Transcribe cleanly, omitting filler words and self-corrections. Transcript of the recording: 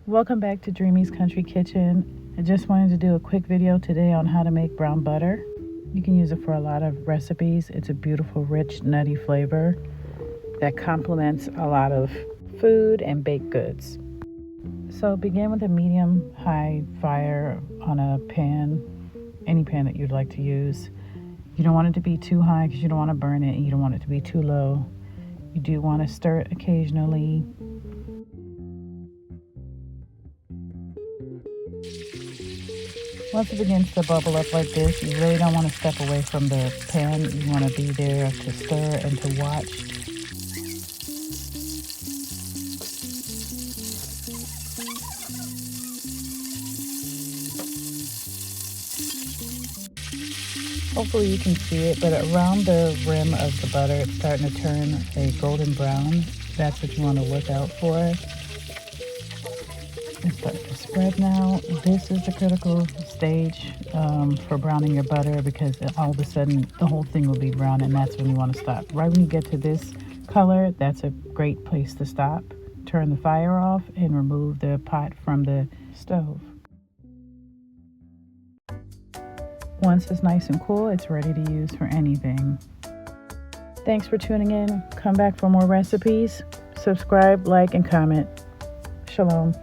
Welcome back to Dreamy's Country Kitchen. I just wanted to do a quick video today on how to make brown butter. You can use it for a lot of recipes. It's a beautiful, rich, nutty flavor that complements a lot of food and baked goods. So begin with a medium-high fire on a pan, any pan that you'd like to use. You don't want it to be too high because you don't want to burn it, and you don't want it to be too low. You do want to stir it occasionally. Once it begins to bubble up like this, you really don't want to step away from the pan. You want to be there to stir and to watch. Hopefully you can see it, but around the rim of the butter, it's starting to turn a golden brown. That's what you want to look out for. It's starting to spread now. This is the critical stage for browning your butter, because all of a sudden the whole thing will be brown, and that's when you want to stop. Right when you get to this color, that's a great place to stop. Turn the fire off and remove the pot from the stove. Once it's nice and cool, it's ready to use for anything. Thanks for tuning in. Come back for more recipes. Subscribe, like, and comment. Shalom.